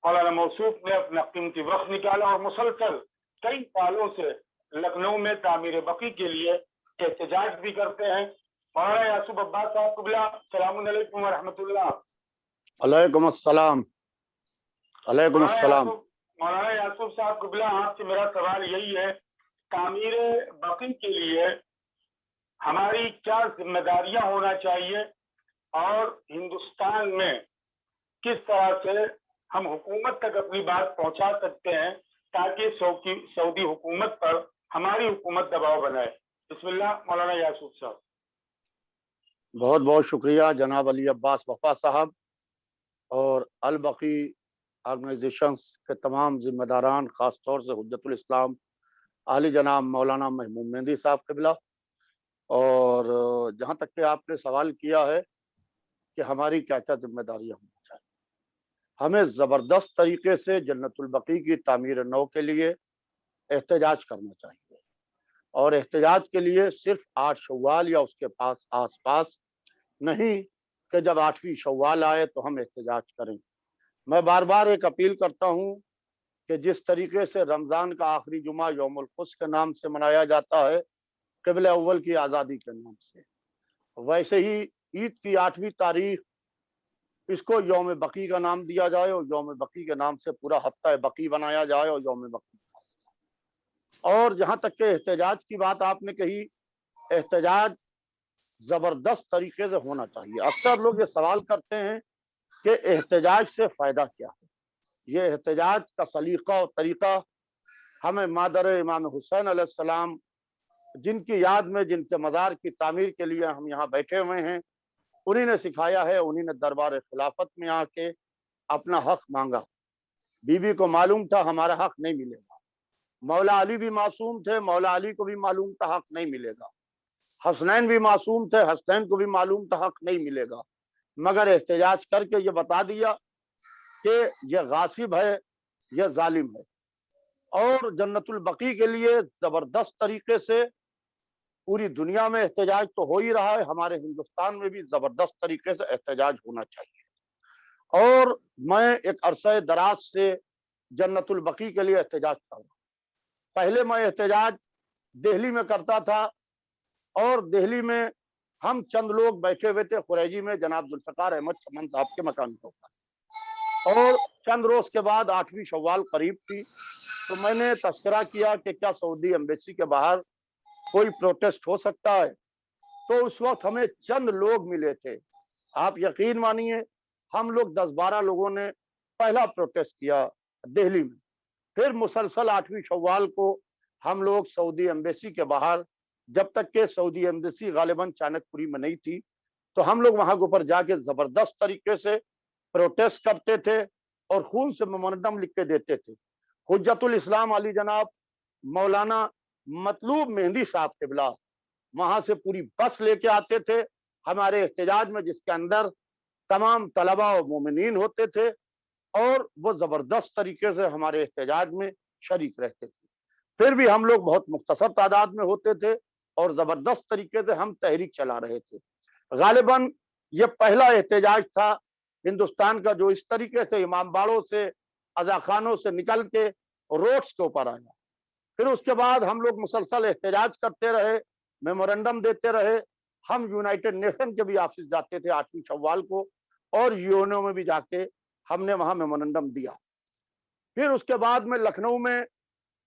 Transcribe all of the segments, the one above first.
मौलाना मौसूफ ने अपना कीमती वक्त निकाला और मुसलसल कई सालों से लखनऊ में तामीर बकी के लिए एहतजाज भी करते हैं। मौलाना यासूफ अब्बास साहब क़िबला, अस्सलामु अलैकुम व रहमतुल्लाह। अलैकुम अस्सलाम। अलैकुम अस्सलाम। मौलाना यासूफ साहब क़िबला, आपसे मेरा सवाल यही है, तामीर बकी के लिए हमारी क्या जिम्मेदारियां होना चाहिए और हिंदुस्तान में किस तरह से हम हुकूमत तक अपनी बात पहुंचा सकते हैं ताकि सऊदी हुकूमत पर हमारी हुकूमत दबाव बनाए। बिस्मिल्लाह मौलाना यासूफ साहब। बहुत बहुत शुक्रिया जनाब अली अब्बास वफा साहब और अल बकी ऑर्गेनाइजेशंस के तमाम जिम्मेदारान, ख़ास तौर से हुज्जतुल इस्लाम आली जनाब मौलाना महमूद मेहंदी साहब क़िबला। और जहाँ तक कि आपने सवाल किया है कि हमारी क्या क्या जिम्मेदारियाँ होनी चाहिए, हमें ज़बरदस्त तरीके से जन्नतुल बकी की तामीर नौ के लिए एहतजाज करना चाहिए। और एहतजाज के लिए सिर्फ 8 शव्वाल या उसके पास आस पास नहीं कि जब 8वीं शव्वाल आए तो हम एहतजाज करें। मैं बार बार एक अपील करता हूँ कि जिस तरीके से रमज़ान का आखिरी जुमा यौमुल खुश के नाम से मनाया जाता है, क़िबले अव्वल की आज़ादी के नाम से, वैसे ही ईद की 8वीं तारीख इसको यौम बकी का नाम दिया जाए और यौम बकी के नाम से पूरा हफ्ता बकी बनाया जाए और यौम बकी। और जहाँ तक के एहतजाज की बात आपने कही, एहतजाज ज़बरदस्त तरीके से होना चाहिए। अक्सर लोग ये सवाल करते हैं कि एहतजाज से फ़ायदा क्या है। ये एहतजाज का सलीक़ा और तरीक़ा हमें मादर इमाम हुसैन अलैहिस्सलाम, जिनकी याद में, जिनके मज़ार की तामीर के लिए हम यहाँ बैठे हुए हैं, उन्हीं ने सिखाया है। उन्हीं ने दरबार खिलाफत में आके अपना हक मांगा। बीबी को मालूम था हमारा हक नहीं मिलेगा। मौला अली भी मासूम थे, मौला अली को भी मालूम था हक नहीं मिलेगा। हसनैन भी मासूम थे, हसनैन को भी मालूम था हक नहीं मिलेगा। मगर एहतजाज करके ये बता दिया कि ये गासिब है, ये जालिम है। और जन्नतुल बकी के लिए ज़बरदस्त तरीके से पूरी दुनिया में एहतजाज तो हो ही रहा है, हमारे हिंदुस्तान में भी ज़बरदस्त तरीके से एहतजाज होना चाहिए। और मैं एक अरसा दराज से जन्नतुल बकी के लिए एहतजाज कर रहा हूँ। पहले मैं एहतजाज दिल्ली में करता था और दिल्ली में हम चंद लोग बैठे हुए थे खुरैजी में, जनाब जुल्फ़िकार अहमद चमन साहब के मकान के ऊपर। और चंद रोज के बाद 8वीं शव्वाल करीब थी, तो मैंने तस्करा किया कि क्या सऊदी एम्बेसी के बाहर कोई प्रोटेस्ट हो सकता है। तो उस वक्त हमें चंद लोग मिले थे। आप यकीन मानिए, हम लोग 10-12 लोगों ने पहला प्रोटेस्ट किया दिल्ली में। फिर मुसलसल 8वीं शव्वाल को हम लोग सऊदी एम्बेसी के बाहर, जब तक के सऊदी एम्बेसी गालिबन चाणक्यपुरी में नहीं थी, तो हम लोग वहां के ऊपर जाके जबरदस्त तरीके से प्रोटेस्ट करते थे और खून से मेमोरेंडम लिख के देते थे। हुज्जतुल इस्लाम अली जनाब मौलाना मतलूब मेहंदी साहब क़िबला वहां से पूरी बस लेके आते थे हमारे एहतजाज में, जिसके अंदर तमाम तलबा और मोमिनीन होते थे और वो जबरदस्त तरीके से हमारे एहतजाज में शरीक रहते थे। फिर भी हम लोग बहुत मुख्तसर तादाद में होते थे और जबरदस्त तरीके से हम तहरीक चला रहे थे। गालिबन ये पहला एहतजाज था हिंदुस्तान का जो इस तरीके से इमाम बाड़ों से, अज़ाखानों से निकल के रोड्स के ऊपर आया। फिर उसके बाद हम लोग मुसलसल एहतजाज करते रहे, मेमोरेंडम देते रहे। हम यूनाइटेड नेशन के भी ऑफिस जाते थे 8वीं शव्वाल को और यूएनओ में भी जाके हमने वहां मेमोरेंडम दिया। फिर उसके बाद में लखनऊ में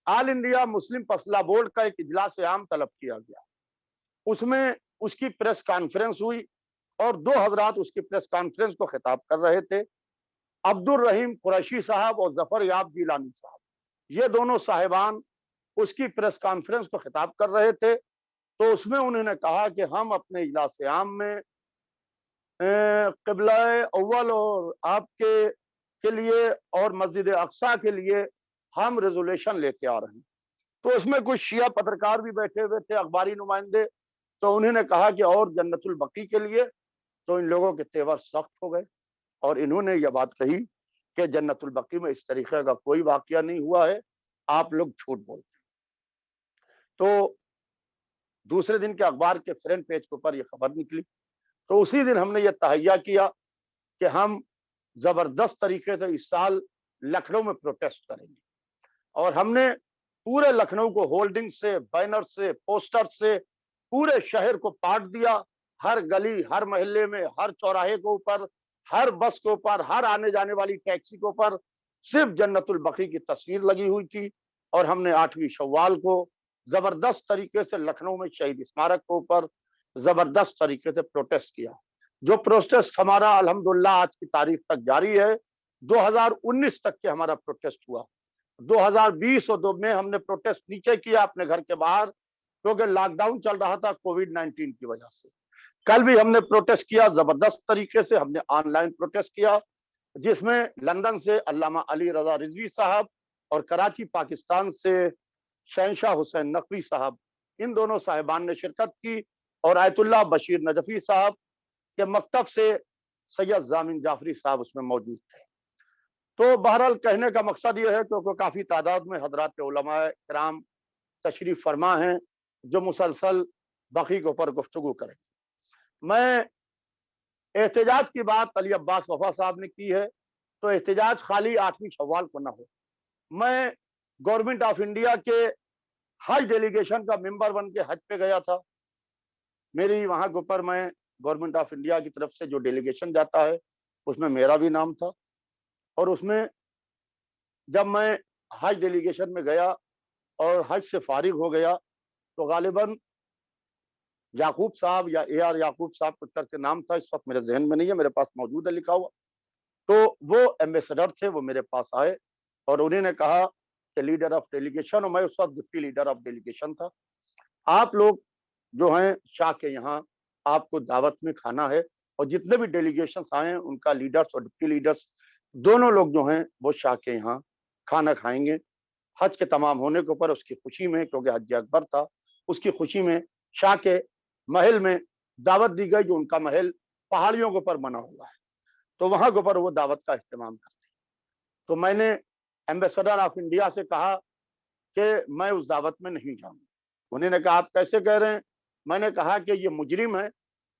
ऑल इंडिया मुस्लिम फसला बोर्ड का एक इजलास आम तलब किया गया। उसमें उसकी प्रेस कॉन्फ्रेंस हुई और 2 हजरात उसकी प्रेस कॉन्फ्रेंस को खिताब कर रहे थे, अब्दुल रहीम कुरैशी साहब और जफर याब जिलानी साहब। ये दोनों साहिबान उसकी प्रेस कॉन्फ्रेंस को खिताब कर रहे थे। तो उसमें उन्होंने कहा कि हम अपने इजलास आम में क़िबला अव्वल और आपके लिए और मस्जिद अक्सा के लिए हम रेजोल्यूशन लेके आ रहे हैं। तो उसमें कुछ शिया पत्रकार भी बैठे हुए थे, अखबारी नुमाइंदे। तो उन्होंने कहा कि और जन्नतुल बकी के लिए, तो इन लोगों के तेवर सख्त हो गए और इन्होंने यह बात कही कि जन्नतुल बकी में इस तरीके का कोई वाकया नहीं हुआ है, आप लोग झूठ बोलते हैं। तो दूसरे दिन के अखबार के फ्रंट पेज के ऊपर यह खबर निकली। तो उसी दिन हमने यह तहैया किया कि हम जबरदस्त तरीके से इस साल लखनऊ में प्रोटेस्ट करेंगे। और हमने पूरे लखनऊ को होल्डिंग से, बैनर से, पोस्टर से पूरे शहर को पाट दिया। हर गली, हर मोहल्ले में, हर चौराहे के ऊपर, हर बस के ऊपर, हर आने जाने वाली टैक्सी के ऊपर सिर्फ जन्नतुल बकी की तस्वीर लगी हुई थी। और हमने 8वीं शव्वाल को जबरदस्त तरीके से लखनऊ में शहीद स्मारक के ऊपर जबरदस्त तरीके से प्रोटेस्ट किया। जो प्रोटेस्ट हमारा अल्हम्दुलिल्लाह आज की तारीख तक जारी है। 2019 तक के हमारा प्रोटेस्ट हुआ। 2020 और 2 में हमने प्रोटेस्ट नीचे किया अपने घर के बाहर, क्योंकि लॉकडाउन चल रहा था कोविड-19 की वजह से। कल भी हमने प्रोटेस्ट किया जबरदस्त तरीके से, हमने ऑनलाइन प्रोटेस्ट किया, जिसमें लंदन से अल्लामा अली रजा रिजवी साहब और कराची पाकिस्तान से शहंशाह हुसैन नकवी साहब, इन दोनों साहिबान ने शिरकत की। और आयतुल्लाह बशीर नजफी साहब के मकतब से सैयद जामिन जाफरी साहब उसमें मौजूद थे। तो बहरहाल कहने का मकसद यह है, क्योंकि काफी तादाद में हजरात उलमा किराम तशरीफ फरमा हैं जो मुसलसल बकी के ऊपर गुफ्तगू करें। मैं एहतजाज की बात अली अब्बास वफा साहब ने की है, तो एहतजाज खाली 8वीं शव्वाल को ना हो। मैं गवर्नमेंट ऑफ इंडिया के हज डेलीगेशन का मेंबर बन के हज पे गया था। मेरी वहां के ऊपर मैं गवर्नमेंट ऑफ इंडिया की तरफ से जो डेलीगेशन जाता है उसमें मेरा भी नाम था। और उसमें जब मैं हज डेलीगेशन में गया और हज से फारिग हो गया, तो गालिबन याकूब साहब या AR याकूब साहब कुछ करके नाम था, इस वक्त मेरे जहन में नहीं है, मेरे पास मौजूद है लिखा हुआ। तो वो एम्बेसडर थे, वो मेरे पास आए और उन्होंने कहा कि लीडर ऑफ डेलीगेशन, और मैं उस वक्त डिप्टी लीडर ऑफ डेलीगेशन था, आप लोग जो हैं शाह के यहाँ आपको दावत में खाना है, और जितने भी डेलीगेशन आए हैं उनका लीडर्स और डिप्टी लीडर्स दोनों लोग जो हैं वो शाह के यहाँ खाना खाएंगे हज के तमाम होने के ऊपर, उसकी खुशी में, क्योंकि हज अकबर था, उसकी खुशी में शाह के महल में दावत दी गई, जो उनका महल पहाड़ियों के ऊपर बना हुआ है, तो वहां के ऊपर वो दावत का इस्तेमाल करते। तो मैंने एम्बेसडर ऑफ इंडिया से कहा कि मैं उस दावत में नहीं जाऊंगा। उन्होंने कहा आप कैसे कह रहे हैं? मैंने कहा कि ये मुजरिम है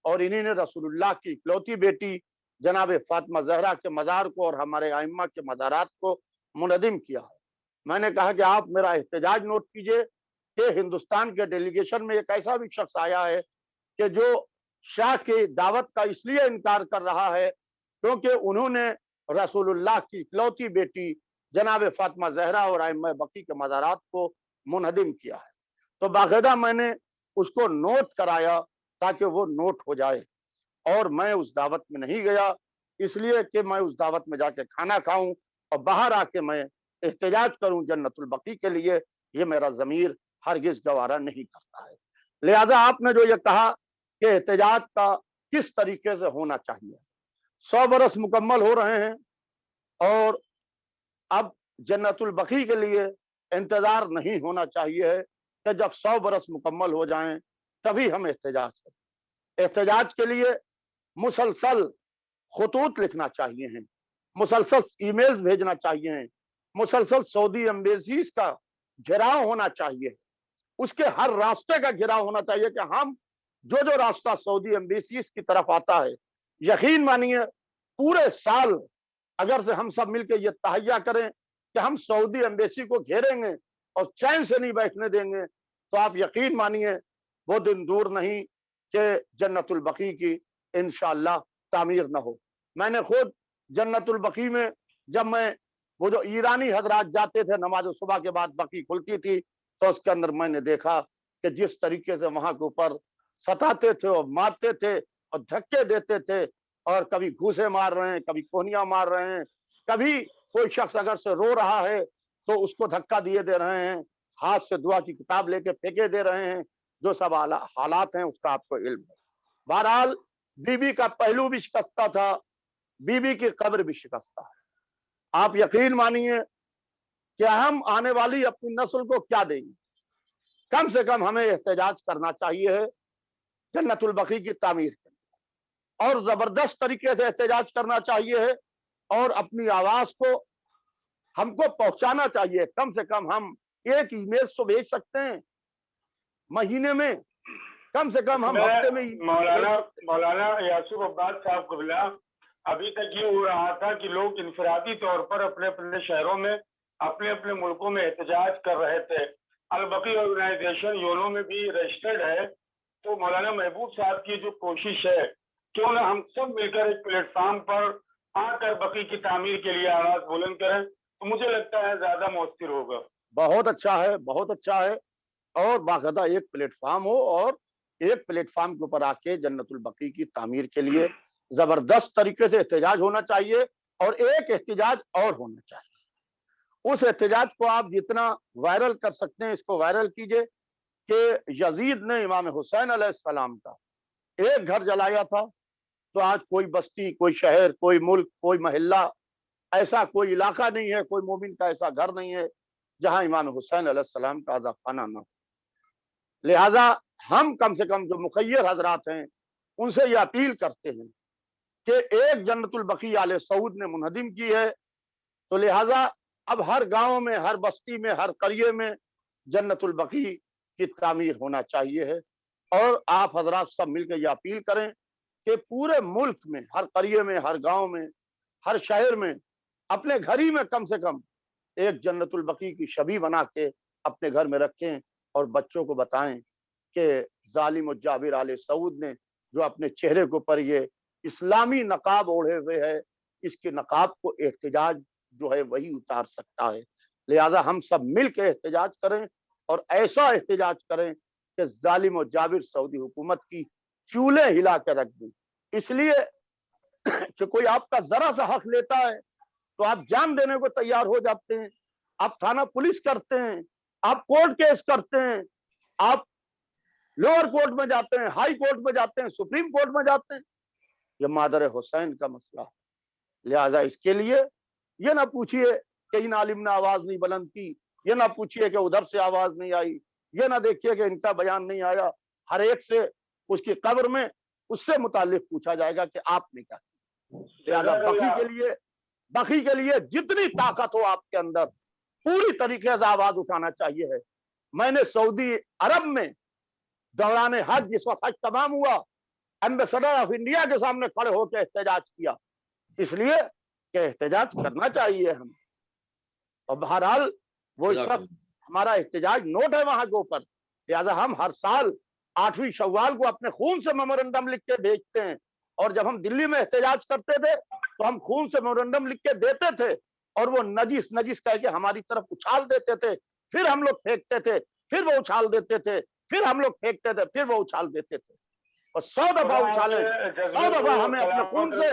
और इन्हीं ने रसूलुल्लाह की इकलौती बेटी जनाब फातिमा ज़हरा के मज़ार को और हमारे आइम्मा के मज़ारात को मुनदिम किया है। मैंने कहा कि आप मेरा एहतजाज नोट कीजिए कि हिंदुस्तान के डेलीगेशन में एक ऐसा भी शख्स आया है कि जो शाह की दावत का इसलिए इनकार कर रहा है क्योंकि उन्होंने रसूलुल्लाह की इकलौती बेटी जनाब फातिमा ज़हरा और आइम्मा बकी के मज़ारात को मुनहदिम किया है। तो बाकायदा मैंने उसको नोट कराया ताकि वो नोट हो जाए, और मैं उस दावत में नहीं गया इसलिए कि मैं उस दावत में जाके खाना खाऊं और बाहर आके मैं एहतजाज करूं जन्नतुल बकी के लिए, ये मेरा ज़मीर हरगिज गवारा नहीं करता है। लिहाजा आपने जो ये कहा कि एहतजाज का किस तरीके से होना चाहिए, 100 बरस मुकम्मल हो रहे हैं और अब जन्नतुल बकी के लिए इंतजार नहीं होना चाहिए है कि जब 100 बरस मुकम्मल हो जाएं तभी हम एहतजाज करें। एहतजाज के लिए मुसलसल खुतूत लिखना चाहिए हैं, मुसलसल ईमेल्स भेजना चाहिए हैं, मुसलसल सऊदी एम्बेसीज का घेराव होना चाहिए, उसके हर रास्ते का घेराव होना चाहिए कि हम जो रास्ता सऊदी एम्बेसीज की तरफ आता है, यकीन मानिए पूरे साल अगर से हम सब मिलकर ये तहैया करें कि हम सऊदी एम्बेसी को घेरेंगे और चैन से नहीं बैठने देंगे, तो आप यकीन मानिए वो दिन दूर नहीं कि जन्नतुल बकी की इंशाअल्लाह तामीर न हो। मैंने खुद जन्नतुल बकी में जब मैं वो जो ईरानी हजरात जाते थे नमाज सुबह के बाद बकी खुलती थी, तो उसके अंदर मैंने देखा कि जिस तरीके से वहां के ऊपर सताते थे और मारते थे और धक्के देते थे, और कभी घूसे मार रहे हैं, कभी कोहनियां मार रहे हैं, कभी कोई शख्स अगर से रो रहा है तो उसको धक्का दिए दे रहे हैं, हाथ से दुआ की किताब लेके फेंके दे रहे हैं, जो सब हालात हैं उसका आपको इल्म है। बहरहाल बीबी का पहलू भी शिकस्ता था, बीबी की कब्र भी शिकस्ता है। आप यकीन मानिए कि हम आने वाली अपनी नस्ल को क्या देंगे। कम से कम हमें एहतजाज करना चाहिए है जन्नतुल बकी की तामीर के लिए, और जबरदस्त तरीके से एहतजाज करना चाहिए है, और अपनी आवाज को हमको पहुंचाना चाहिए। कम से कम हम एक ईमेल तो भेज सकते हैं महीने में, कम से कम हम हफ्ते में। मौलाना यासूफ अब्बास साहब क़िबला, अभी तक ये हो रहा था कि लोग इंफरादी तौर पर अपने अपने शहरों में, अपने अपने मुल्कों में एहतजाज कर रहे थे। अल-बकी ऑर्गेनाइजेशन योनो में भी रजिस्टर्ड है। तो मौलाना महबूब साहब की जो कोशिश है, क्यों ना हम सब मिलकर एक प्लेटफॉर्म पर आकर बकी की तामीर के लिए आवाज बुलंद करें, तो मुझे लगता है ज्यादा मौसर होगा। बहुत अच्छा है, बहुत अच्छा है। और बाकायदा एक प्लेटफॉर्म हो और एक प्लेटफॉर्म के ऊपर आके जन्नतुल बकी की तामीर के लिए जबरदस्त तरीके से एहतजाज होना चाहिए। और एक एहतजाज और होना चाहिए, उस एहतजाज को आप जितना वायरल कर सकते हैं इसको वायरल कीजिए कि यजीद ने इमाम हुसैन अलैहिस्सलाम का एक घर जलाया था, तो आज कोई बस्ती, कोई शहर, कोई मुल्क, कोई महल्ला, ऐसा कोई इलाका नहीं है, कोई मोमिन का ऐसा घर नहीं है जहां इमाम हुसैन अलैहिस्सलाम का आज़ा खाना न हो। लिहाजा हम कम से कम जो मुखय्यर हजरात हैं उनसे ये अपील करते हैं कि एक जन्नतुल बकी आले सऊद ने मुनहदिम की है, तो लिहाजा अब हर गांव में, हर बस्ती में, हर करिए में जन्नतुल बकी की तामीर होना चाहिए है। और आप हजरात सब मिलकर ये अपील करें कि पूरे मुल्क में, हर करिए में, हर गांव में, हर शहर में, अपने घर ही में कम से कम एक जन्नतुल बकी की छवि बना के अपने घर में रखें और बच्चों को बताएं कि जालिम और जाबिर आले सऊद ने जो अपने चेहरे के ऊपर ये इस्लामी नकाब ओढ़े हुए है, इसके नकाब को एहतजाज जो है वही उतार सकता है। लिहाजा हम सब मिल के एहतजाज करें और ऐसा एहतजाज करें कि जालिम और जाबिर सऊदी हुकूमत की चूल्हे हिला के रख दें। इसलिए कि कोई आपका जरा सा हक लेता है तो आप जान देने को तैयार हो जाते हैं, आप थाना पुलिस करते हैं, आप कोर्ट केस करते हैं, आप लोअर कोर्ट में जाते हैं, हाई कोर्ट में जाते हैं, सुप्रीम कोर्ट में जाते हैं। ये मादर हुसैन का मसला है। लिहाजा इसके लिए ये ना पूछिए कि इन आलिम ने आवाज नहीं बुलंद की, ये ना पूछिए कि उधर से आवाज नहीं आई, ये ना देखिए कि इनका बयान नहीं आया। हर एक से उसकी कब्र में उससे मुतालिक पूछा जाएगा कि आपने क्या किया। लिहाजा बकी के लिए जितनी ताकत हो आपके अंदर पूरी तरीके से आवाज उठाना चाहिए है। मैंने सऊदी अरब में दौरान हज, जिस वक्त हज तमाम हुआ, एम्बेसडर ऑफ इंडिया के सामने खड़े होकर एहतजाज किया, इसलिए कि एहतजाज करना चाहिए हम। और बहरहाल वो इस वक्त हमारा एहतजाज नोट है वहां के ऊपर। लिहाजा हम हर साल 8वीं शव्वाल को अपने खून से मेमोरेंडम लिख के भेजते हैं। और जब हम दिल्ली में एहतजाज करते थे तो हम खून से मेमोरेंडम लिख के देते थे और वो नजिस नजिस कह के हमारी तरफ उछाल देते थे, फिर हम लोग फेंकते थे, फिर वो उछाल देते थे, फिर हम लोग फेंकते थे, फिर वो उछाल देते थे। और 100 दफा उछाले, 100 दफा हमें अपने खून से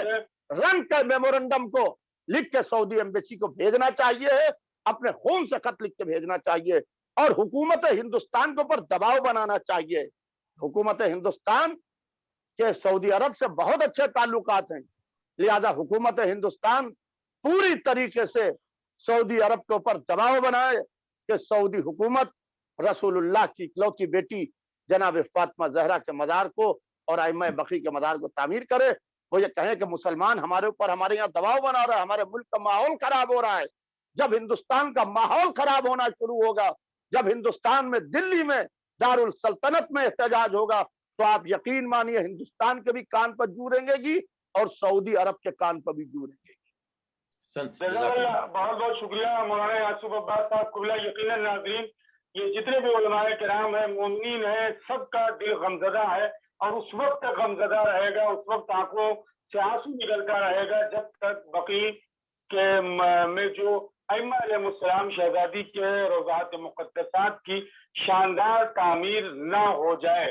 रंग के मेमोरेंडम को लिख के सऊदी एम्बेसी को भेजना चाहिए है, अपने खून से खत लिख के भेजना चाहिए और हुकूमत हिंदुस्तान के ऊपर दबाव बनाना चाहिए। हुकूमत हिंदुस्तान के सऊदी अरब से बहुत अच्छे ताल्लुकात हैं, लिहाजा हुकूमत हिंदुस्तान पूरी तरीके से सऊदी अरब के ऊपर दबाव बनाए कि सऊदी हुकूमत रसूलुल्लाह की इकलौती बेटी जनाब फातिमा जहरा के मज़ार को और आइम्मा बकी के मज़ार को तामीर करे। वो ये कहें कि मुसलमान हमारे ऊपर, हमारे यहाँ दबाव बना रहा है, हमारे मुल्क का माहौल खराब हो रहा है। जब हिंदुस्तान का माहौल खराब होना शुरू होगा, जब हिंदुस्तान में, दिल्ली में, दारुल सल्तनत में एहतजाज होगा, तो आप यकीन मानिए हिंदुस्तान के भी कान पर जू रेंगेगी और सऊदी अरब के कान पर भी जू रेंगेगी। बहुत बहुत शुक्रिया मौलाना यासूफ अब्बास साहब कुबला। यकीनन नाज़रीन, ये जितने भी उलमाए किराम है, मोमिनीन है, सबका दिल गमज़दा है और उस वक्त तक गमज़दा रहेगा, उस वक्त आंखों से आंसू निकलता रहेगा जब तक बकी के में जो अइम्मा अलैहिमुस्सलाम शहजादी के रोज़ात मुक़द्दसात की शानदार तामीर ना हो जाए।